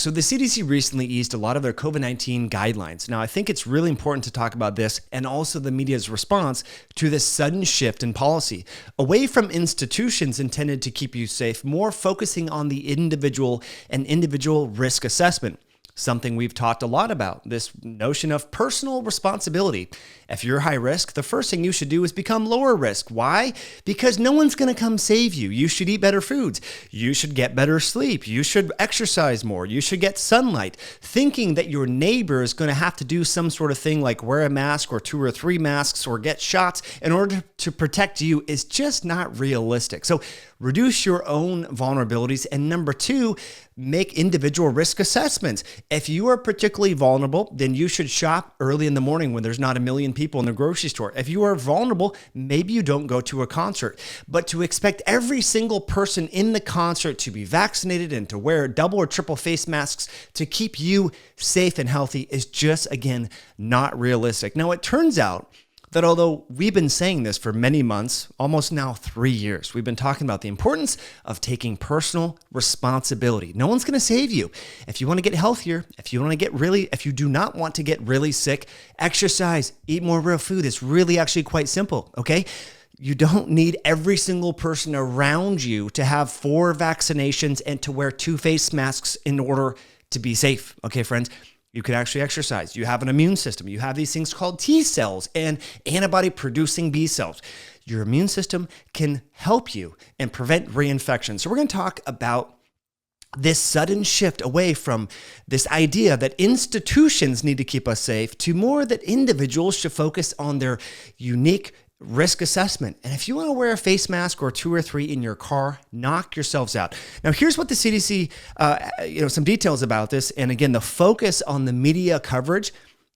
So the CDC recently eased a lot of their COVID-19 guidelines. Now, I think it's really important to talk about this and also the media's response to this sudden shift in policy away from institutions intended to keep you safe, more focusing on the individual and individual risk assessment. Something we've talked a lot about, this notion of personal responsibility. If you're high risk, the first thing you should do is become lower risk. Why? Because no one's going to come save you. You should eat better foods. You should get better sleep. You should exercise more. You should get sunlight. Thinking that your neighbor is going to have to do some sort of thing like wear a mask or 2 or 3 masks or get shots in order to protect you is just not realistic. So reduce your own vulnerabilities. And number 2, make individual risk assessments. If you are particularly vulnerable, then you should shop early in the morning when there's not a million people in the grocery store. If you are vulnerable, maybe you don't go to a concert. But to expect every single person in the concert to be vaccinated and to wear double or triple face masks to keep you safe and healthy is just, again, not realistic. Now, it turns out that although we've been saying this for many months, almost now 3 years, we've been talking about the importance of taking personal responsibility. No one's going to save you. If you want to get healthier, if you do not want to get really sick, exercise, eat more real food. It's really actually quite simple, okay? You don't need every single person around you to have 4 vaccinations and to wear 2 face masks in order to be safe, okay, friends? You could actually exercise. You have an immune system. You have these things called T cells and antibody-producing B cells. Your immune system can help you and prevent reinfection. So we're going to talk about this sudden shift away from this idea that institutions need to keep us safe to more that individuals should focus on their unique risk assessment. And if you want to wear a face mask or 2 or 3 in your car, knock yourselves out. Now, here's what the CDC, some details about this. And again, the focus on the media coverage,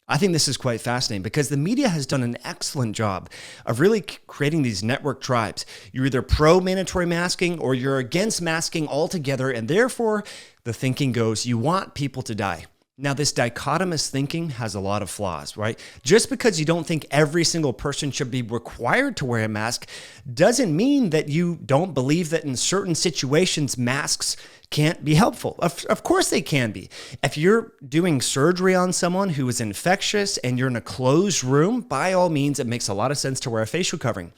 I think this is quite fascinating because the media has done an excellent job of really creating these network tribes. You're either pro-mandatory masking or you're against masking altogether. And therefore, the thinking goes, you want people to die. Now, this dichotomous thinking has a lot of flaws, right? Just because you don't think every single person should be required to wear a mask doesn't mean that you don't believe that in certain situations, masks can't be helpful. Of course they can be. If you're doing surgery on someone who is infectious and you're in a closed room, by all means, it makes a lot of sense to wear a facial covering.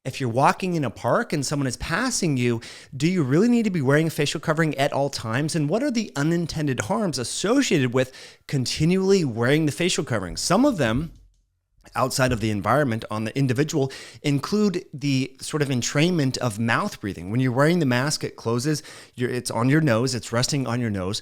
If you're walking in a park and someone is passing you, do you really need to be wearing a facial covering at all times? And what are the unintended harms associated with continually wearing the facial covering? Some of them, outside of the environment on the individual, include the sort of entrainment of mouth breathing. When you're wearing the mask, it closes, it's on your nose, it's resting on your nose.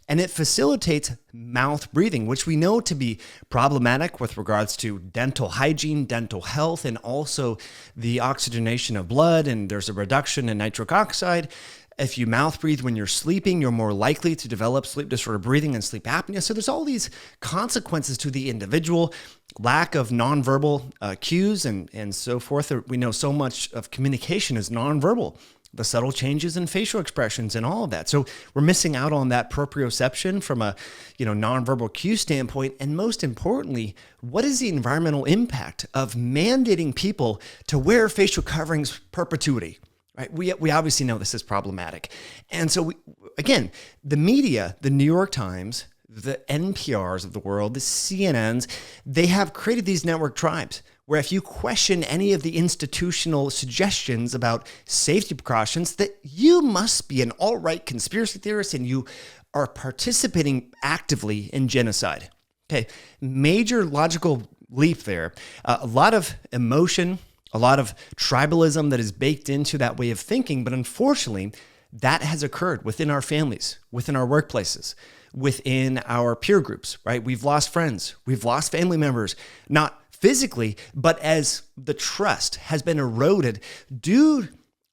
And it facilitates mouth breathing, which we know to be problematic with regards to dental hygiene, dental health, and also the oxygenation of blood. And there's a reduction in nitric oxide. If you mouth breathe when you're sleeping, you're more likely to develop sleep disorder breathing and sleep apnea. So there's all these consequences to the individual, lack of nonverbal cues and so forth. We know so much of communication is nonverbal. The subtle changes in facial expressions and all of that. So we're missing out on that proprioception from a nonverbal cue standpoint. And most importantly, what is the environmental impact of mandating people to wear facial coverings perpetuity? Right? We obviously know this is problematic. And so again, the media, the New York Times, the NPRs of the world, the CNNs, they have created these network tribes where if you question any of the institutional suggestions about safety precautions, that you must be an alt-right conspiracy theorist and you are participating actively in genocide. Okay, major logical leap there. A lot of emotion, a lot of tribalism that is baked into that way of thinking, but unfortunately, that has occurred within our families, within our workplaces, within our peer groups, right? We've lost friends, we've lost family members, not physically, but as the trust has been eroded due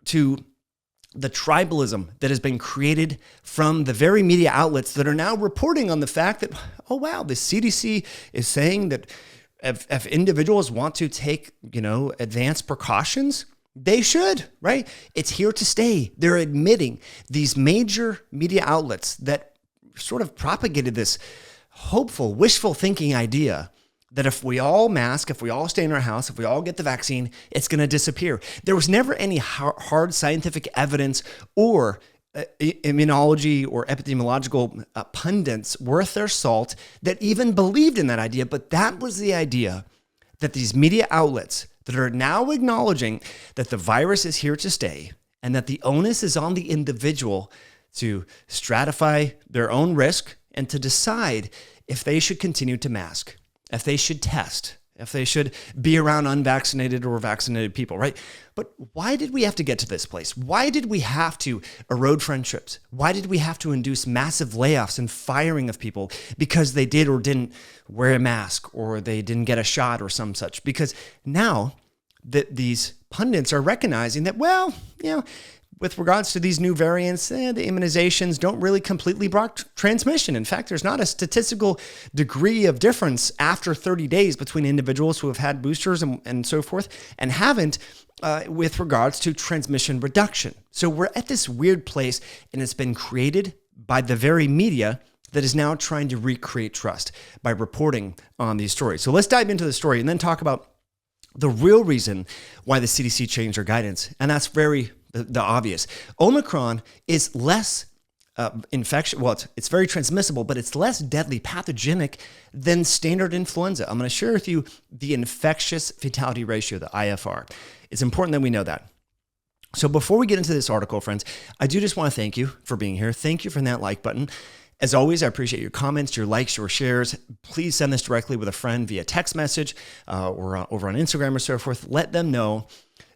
to the tribalism that has been created from the very media outlets that are now reporting on the fact that, oh, wow, the CDC is saying that if individuals want to take, advanced precautions, they should, right? It's here to stay. They're admitting these major media outlets that sort of propagated this hopeful, wishful thinking idea that if we all mask, if we all stay in our house, if we all get the vaccine, it's going to disappear. There was never any hard scientific evidence or immunology or epidemiological pundits worth their salt that even believed in that idea. But that was the idea that these media outlets that are now acknowledging that the virus is here to stay and that the onus is on the individual to stratify their own risk and to decide if they should continue to mask, if they should test, if they should be around unvaccinated or vaccinated people, right? But why did we have to get to this place? Why did we have to erode friendships? Why did we have to induce massive layoffs and firing of people because they did or didn't wear a mask or they didn't get a shot or some such? Because now that these pundits are recognizing that, well, with regards to these new variants, the immunizations don't really completely block transmission. In fact, there's not a statistical degree of difference after 30 days between individuals who have had boosters and so forth and haven't with regards to transmission reduction. So we're at this weird place, and it's been created by the very media that is now trying to recreate trust by reporting on these stories. So let's dive into the story and then talk about the real reason why the CDC changed their guidance. And that's the obvious. Omicron is less infection. Well, it's very transmissible, but it's less deadly pathogenic than standard influenza. I'm going to share with you the infectious fatality ratio, the IFR. It's important that we know that. So before we get into this article, friends, I do just want to thank you for being here. Thank you for that like button. As always, I appreciate your comments, your likes, your shares. Please send this directly with a friend via text message or over on Instagram or so forth. Let them know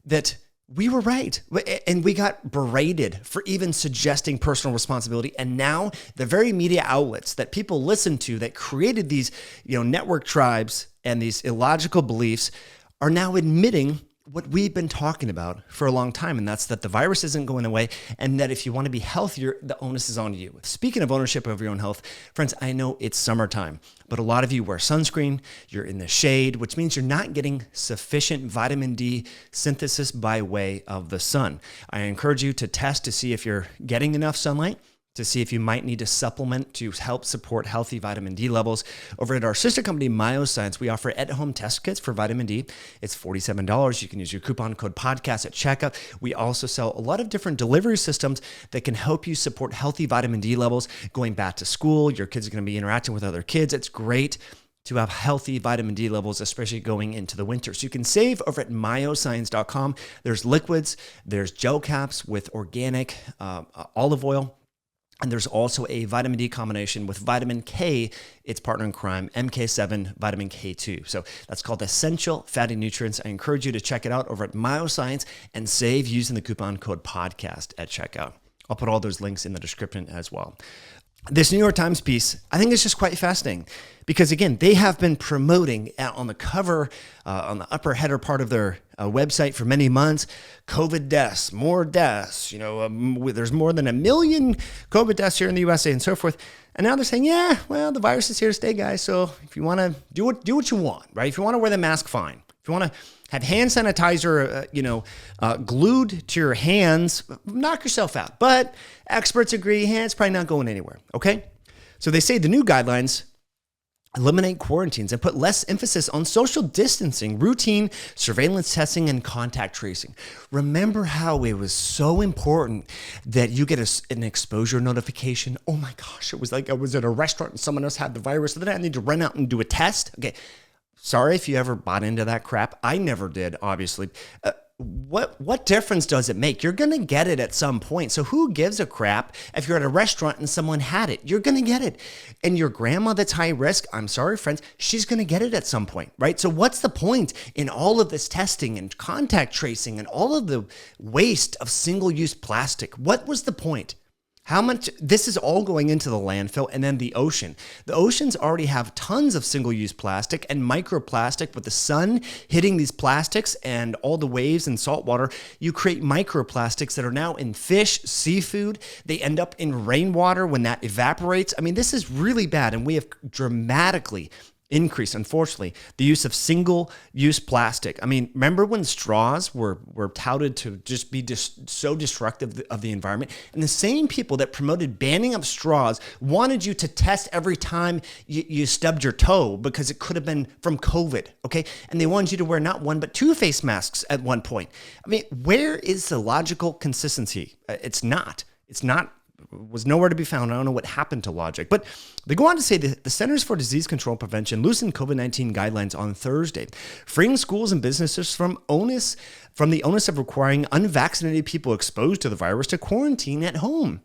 that we were right. And we got berated for even suggesting personal responsibility. And now the very media outlets that people listen to that created these, network tribes and these illogical beliefs are now admitting what we've been talking about for a long time, and that's that the virus isn't going away, and that if you want to be healthier, the onus is on you. Speaking of ownership of your own health, friends, I know it's summertime, but a lot of you wear sunscreen, you're in the shade, which means you're not getting sufficient vitamin D synthesis by way of the sun. I encourage you to test to see if you're getting enough sunlight, to see if you might need a supplement to help support healthy vitamin D levels. Over at our sister company, Myoscience, we offer at-home test kits for vitamin D. It's $47. You can use your coupon code podcast at checkout. We also sell a lot of different delivery systems that can help you support healthy vitamin D levels going back to school. Your kids are going to be interacting with other kids. It's great to have healthy vitamin D levels, especially going into the winter. So you can save over at myoscience.com. There's liquids, there's gel caps with organic olive oil. And there's also a vitamin D combination with vitamin K, its partner in crime, MK7, vitamin K2. So that's called Essential Fatty Nutrients. I encourage you to check it out over at Myoscience and save using the coupon code podcast at checkout. I'll put all those links in the description as well. This New York Times piece, I think it's just quite fascinating because, again, they have been promoting on the cover, on the upper header part of their website for many months, COVID deaths, more deaths. There's more than 1 million COVID deaths here in the USA and so forth. And now they're saying, the virus is here to stay, guys. So if you want to do what you want, right? If you want to wear the mask, fine. If you want to have hand sanitizer, glued to your hands, knock yourself out. But experts agree, it's probably not going anywhere, okay? So they say the new guidelines eliminate quarantines and put less emphasis on social distancing, routine surveillance testing, and contact tracing. Remember how it was so important that you get an exposure notification? Oh my gosh, it was like I was at a restaurant and someone else had the virus, so then I need to run out and do a test? Okay. Sorry if you ever bought into that crap. I never did, obviously. What difference does it make? You're going to get it at some point. So who gives a crap if you're at a restaurant and someone had it? You're going to get it. And your grandma that's high risk, I'm sorry, friends, she's going to get it at some point, right? So what's the point in all of this testing and contact tracing and all of the waste of single-use plastic? What was the point? How much, this is all going into the landfill and then the ocean. The oceans already have tons of single-use plastic and microplastic. With the sun hitting these plastics and all the waves and salt water, you create microplastics that are now in fish, seafood. They end up in rainwater when that evaporates. I mean, this is really bad, and we have dramatically increase, unfortunately, the use of single-use plastic. I mean, remember when straws were touted to just be so destructive of the environment? And the same people that promoted banning of straws wanted you to test every time you stubbed your toe because it could have been from COVID, okay? And they wanted you to wear not one, but 2 face masks at one point. I mean, where is the logical consistency? It's not. was nowhere to be found. I don't know what happened to logic. But they go on to say that the Centers for Disease Control and Prevention loosened COVID-19 guidelines on Thursday, freeing schools and businesses from the onus of requiring unvaccinated people exposed to the virus to quarantine at home.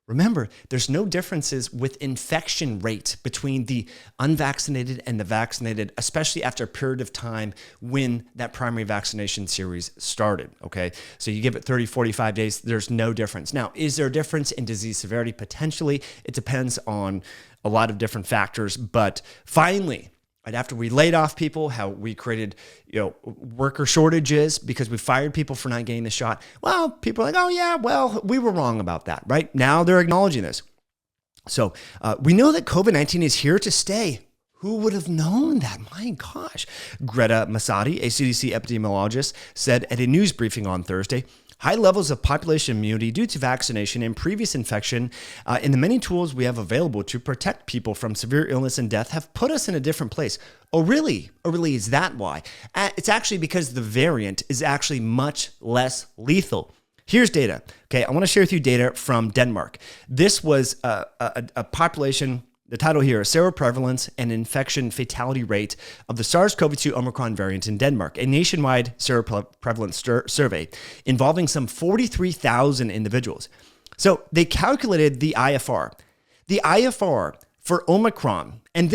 Remember, there's no differences with infection rate between the unvaccinated and the vaccinated, especially after a period of time when that primary vaccination series started, okay? So you give it 30, 45 days, there's no difference. Now, is there a difference in disease severity? Potentially. It depends on a lot of different factors, but finally, right after we laid off people, how we created, worker shortages because we fired people for not getting the shot. Well, people are like, oh yeah, well, we were wrong about that, right? Now they're acknowledging this. So we know that COVID-19 is here to stay. Who would have known that? My gosh. Greta Masadi, a CDC epidemiologist, said at a news briefing on Thursday, high levels of population immunity due to vaccination and previous infection and the many tools we have available to protect people from severe illness and death have put us in a different place. Oh, really? Oh, really? Is that why? It's actually because the variant is actually much less lethal. Here's data. Okay, I want to share with you data from Denmark. This was a population. The title here is Seroprevalence and Infection Fatality Rate of the SARS-CoV-2 Omicron variant in Denmark, a nationwide seroprevalence survey involving some 43,000 individuals. So they calculated the IFR. The IFR for Omicron, and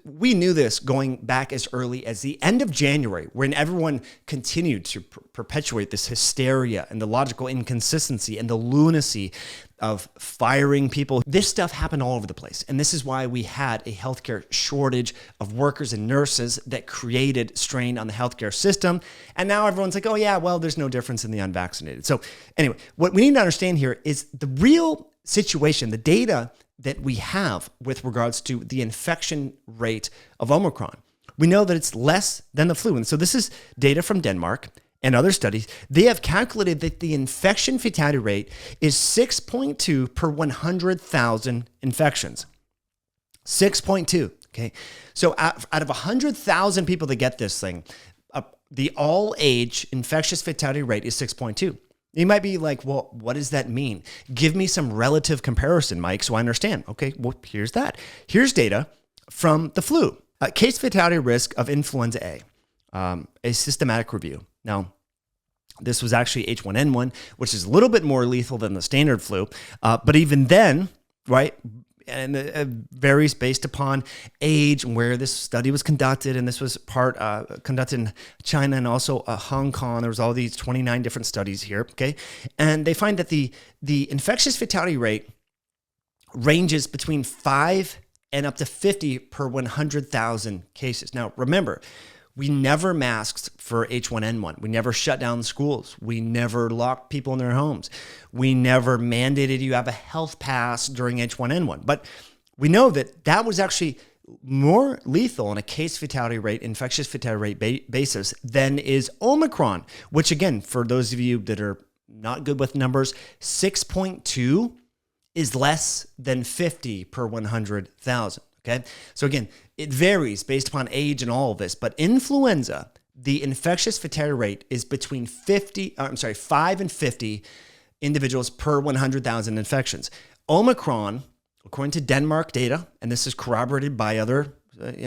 we knew this going back as early as the end of January, when everyone continued to perpetuate this hysteria and the logical inconsistency and the lunacy of firing people. This stuff happened all over the place. And this is why we had a healthcare shortage of workers and nurses that created strain on the healthcare system. And now everyone's like, oh yeah, well, there's no difference in the unvaccinated. So anyway, what we need to understand here is the real situation, the data that we have with regards to the infection rate of Omicron. We know that it's less than the flu. And so this is data from Denmark and other studies. They have calculated that the infection fatality rate is 6.2 per 100,000 infections. 6.2, okay? So out of 100,000 people that get this thing, the all-age infectious fatality rate is 6.2. You might be like, well, what does that mean? Give me some relative comparison, Mike, so I understand. Okay, well, here's that. Here's data from the flu. Case fatality risk of influenza A, a systematic review. Now, this was actually H1N1, which is a little bit more lethal than the standard flu. But even then, right, and it varies based upon age and where this study was conducted. And this was conducted in China and also Hong Kong. There was all these 29 different studies here, okay? And they find that the infectious fatality rate ranges between 5 and up to 50 per 100,000 cases. Now, remember, we never masked for H1N1. We never shut down schools. We never locked people in their homes. We never mandated you have a health pass during H1N1. But we know that that was actually more lethal on a case fatality rate, infectious fatality rate basis than is Omicron, which again, for those of you that are not good with numbers, 6.2 is less than 50 per 100,000. Okay. So again, it varies based upon age and all of this, but influenza, the infectious fatality rate is between 5 and 50 individuals per 100,000 infections. Omicron, according to Denmark data, and this is corroborated by other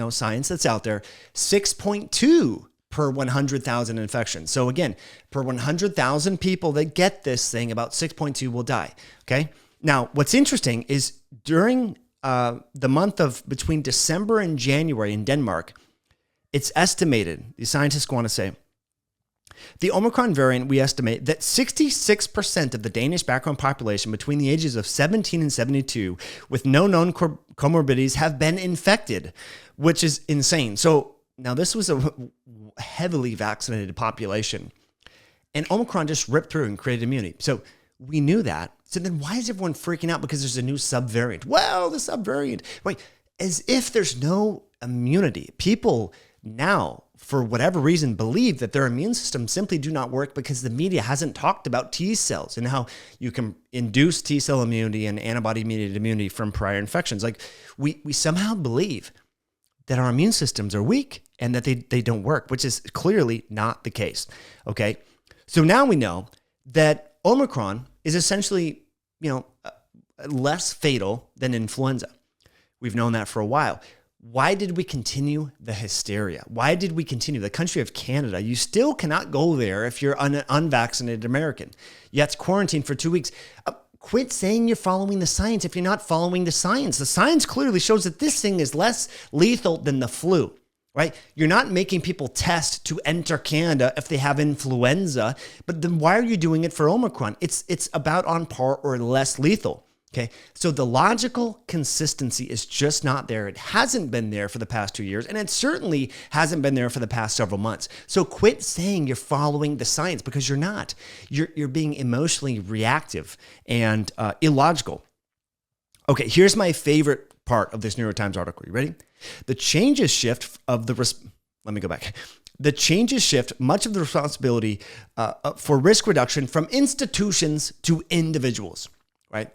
science that's out there, 6.2 per 100,000 infections. So again, per 100,000 people that get this thing, about 6.2 will die. Okay. Now, what's interesting is during the month of between December and January in Denmark, it's estimated, the scientists want to say, the Omicron variant, we estimate that 66% of the Danish background population between the ages of 17 and 72 with no known comorbidities have been infected, which is insane. So now this was a heavily vaccinated population, and Omicron just ripped through and created immunity. So we knew that. So then why is everyone freaking out because there's a new subvariant? Well, the subvariant, right? As if there's no immunity. People now, for whatever reason, believe that their immune system simply do not work because the media hasn't talked about T cells and how you can induce T cell immunity and antibody-mediated immunity from prior infections. Like we somehow believe that our immune systems are weak and that they don't work, which is clearly not the case, okay? So now we know that Omicron is essentially less fatal than influenza. We've known that for a while. Why did we continue the hysteria? Why did we continue? The country of Canada, you still cannot go there if you're an unvaccinated American. You have to quarantine for 2 weeks. Quit saying you're following the science if you're not following the science. The science clearly shows that this thing is less lethal than the flu, right? You're not making people test to enter Canada if they have influenza, but then why are you doing it for Omicron? It's about on par or less lethal. Okay, so the logical consistency is just not there. It hasn't been there for the past 2 years, and it certainly hasn't been there for the past several months. So quit saying you're following the science, because you're not. You're being emotionally reactive and illogical. Okay, here's my favorite part of this New York Times article. You ready? The changes shift of the let me go back. The changes shift much of the responsibility for risk reduction from institutions to individuals, right?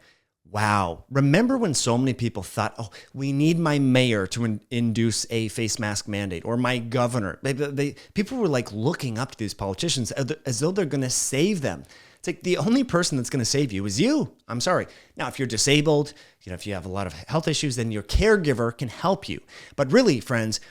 Wow. Remember when so many people thought, oh, we need my mayor to induce a face mask mandate, or my governor. People were like looking up to these politicians as though they're going to save them. It's like the only person that's going to save you is you. I'm sorry. Now, if you're disabled, if you have a lot of health issues, then your caregiver can help you. But really, friends,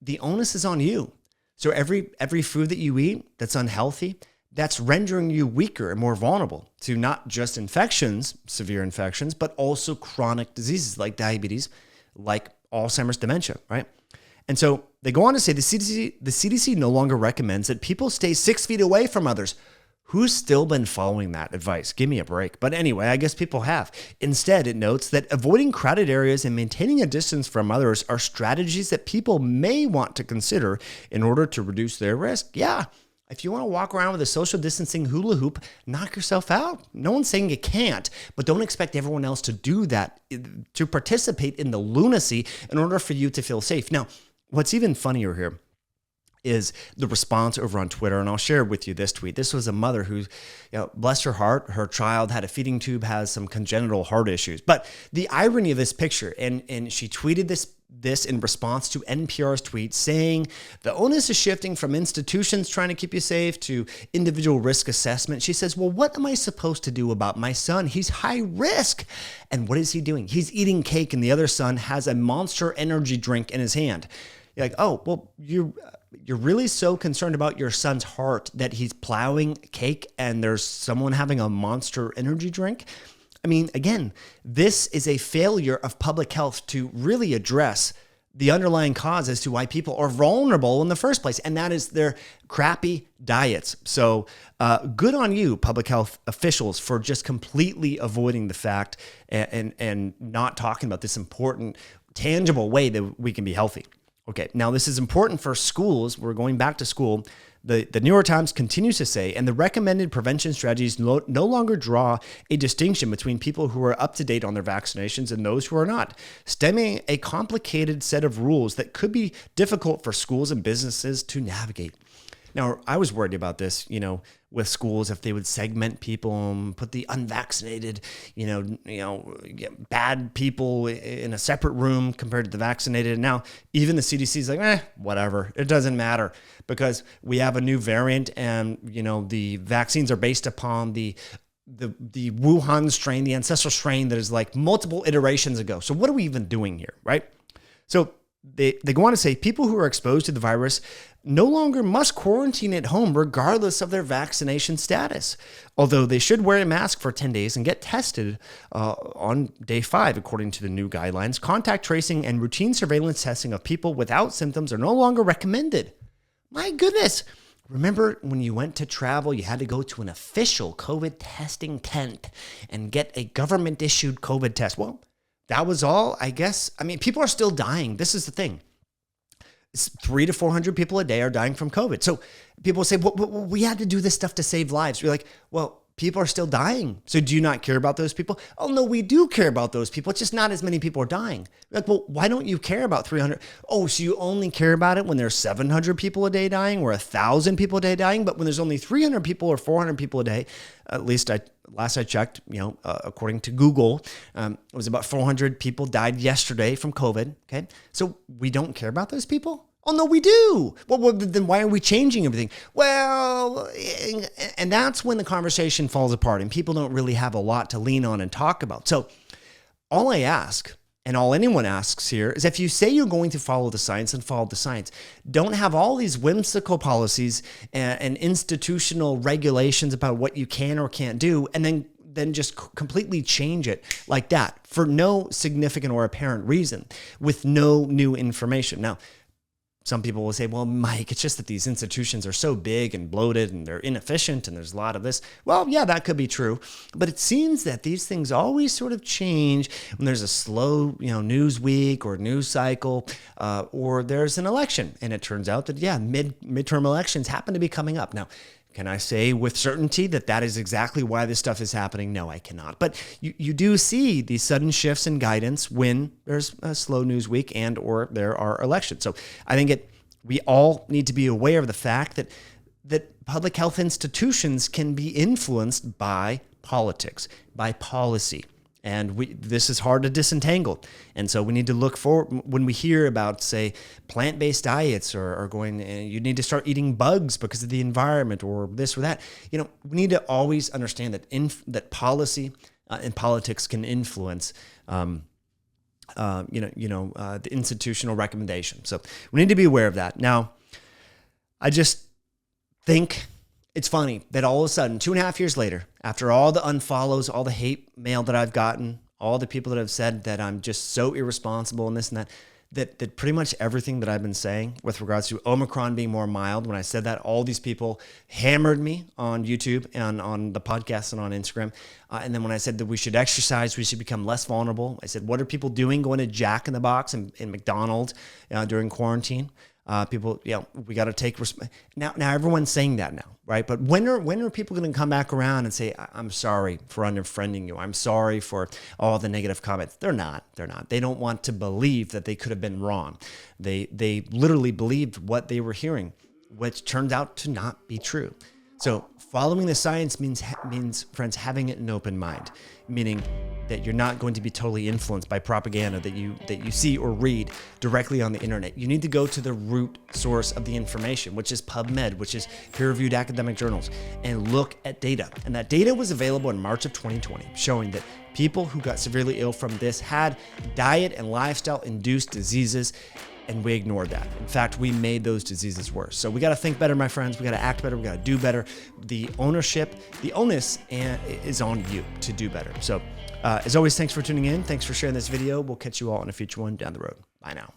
the onus is on you. So every food that you eat that's unhealthy, that's rendering you weaker and more vulnerable to not just infections, severe infections, but also chronic diseases like diabetes, like Alzheimer's, dementia, right? And so they go on to say the CDC no longer recommends that people stay 6 feet away from others. Who's still been following that advice? Give me a break. But anyway, I guess people have. Instead, it notes that avoiding crowded areas and maintaining a distance from others are strategies that people may want to consider in order to reduce their risk. Yeah. If you want to walk around with a social distancing hula hoop, knock yourself out. No one's saying you can't, but don't expect everyone else to do that, to participate in the lunacy in order for you to feel safe. Now, what's even funnier here is the response over on Twitter, and I'll share with you this tweet. This was a mother who, bless her heart, her child had a feeding tube, has some congenital heart issues. But the irony of this picture, and she tweeted this in response to NPR's tweet saying the onus is shifting from institutions trying to keep you safe to individual risk assessment. She says, well, what am I supposed to do about my son? He's high risk. And what is he doing? He's eating cake, and the other son has a Monster energy drink in his hand. You're like, oh, well, you're really so concerned about your son's heart that he's plowing cake and there's someone having a Monster energy drink? I mean, again, this is a failure of public health to really address the underlying cause as to why people are vulnerable in the first place, and that is their crappy diets. So good on you, public health officials, for just completely avoiding the fact and not talking about this important, tangible way that we can be healthy. Okay, now this is important for schools. We're going back to school. The New York Times continues to say, and the recommended prevention strategies no longer draw a distinction between people who are up to date on their vaccinations and those who are not, stemming a complicated set of rules that could be difficult for schools and businesses to navigate. Now, I was worried about this, with schools, if they would segment people and put the unvaccinated, bad people in a separate room compared to the vaccinated. And now even the CDC is like, whatever. It doesn't matter because we have a new variant and, the vaccines are based upon the Wuhan strain, the ancestral strain that is like multiple iterations ago. So what are we even doing here, right? So they go on to say people who are exposed to the virus no longer must quarantine at home regardless of their vaccination status, although they should wear a mask for 10 days and get tested on day 5, according to the new guidelines. Contact tracing and routine surveillance testing of people without symptoms are no longer recommended. My goodness. Remember when you went to travel, you had to go to an official COVID testing tent and get a government-issued COVID test. Well, that was all, I guess. I mean, people are still dying. This is the thing. It's 300 to 400 people a day are dying from COVID. So people say, well, we had to do this stuff to save lives. You're like, well, people are still dying. So do you not care about those people? Oh, no, we do care about those people. It's just not as many people are dying. You're like, well, why don't you care about 300? Oh, so you only care about it when there's 700 people a day dying or 1,000 people a day dying. But when there's only 300 people or 400 people a day, at least last I checked, according to Google, it was about 400 people died yesterday from COVID. Okay. So we don't care about those people. Oh, no, we do. Well, then why are we changing everything? Well, and that's when the conversation falls apart and people don't really have a lot to lean on and talk about. So all I ask, and all anyone asks here, is if you say you're going to follow the science, and follow the science. Don't have all these whimsical policies and institutional regulations about what you can or can't do, and then just completely change it like that for no significant or apparent reason with no new information. Now, some people will say, well, Mike, it's just that these institutions are so big and bloated and they're inefficient and there's a lot of this. Well, yeah, that could be true. But it seems that these things always sort of change when there's a slow, news week or news cycle, or there's an election. And it turns out that, midterm elections happen to be coming up. Now, can I say with certainty that is exactly why this stuff is happening? No, I cannot. But you do see these sudden shifts in guidance when there's a slow news week and or there are elections. So I think we all need to be aware of the fact that public health institutions can be influenced by politics, by policy. And this is hard to disentangle. And so we need to look for, when we hear about, say, plant-based diets or going, you need to start eating bugs because of the environment or this or that. We need to always understand that policy and politics can influence, the institutional recommendation. So we need to be aware of that. Now, I just think it's funny that all of a sudden, 2.5 years later, after all the unfollows, all the hate mail that I've gotten, all the people that have said that I'm just so irresponsible and this and that pretty much everything that I've been saying with regards to Omicron being more mild, when I said that, all these people hammered me on YouTube and on the podcast and on Instagram. And then when I said that we should exercise, we should become less vulnerable, I said, what are people doing going to Jack in the Box and McDonald's during quarantine? People, we got to take now everyone's saying that now, right? But when are people going to come back around and say, I'm sorry for unfriending you. I'm sorry for all the negative comments. They're not. They don't want to believe that they could have been wrong. They literally believed what they were hearing, which turned out to not be true. So following the science means, friends, having an open mind, meaning that you're not going to be totally influenced by propaganda that you see or read directly on the internet. You need to go to the root source of the information, which is PubMed, which is peer-reviewed academic journals, and look at data. And that data was available in March of 2020, showing that people who got severely ill from this had diet and lifestyle-induced diseases, and we ignored that. In fact, we made those diseases worse. So we got to think better, my friends. We got to act better. We got to do better. The onus is on you to do better. So as always, thanks for tuning in. Thanks for sharing this video. We'll catch you all in a future one down the road. Bye now.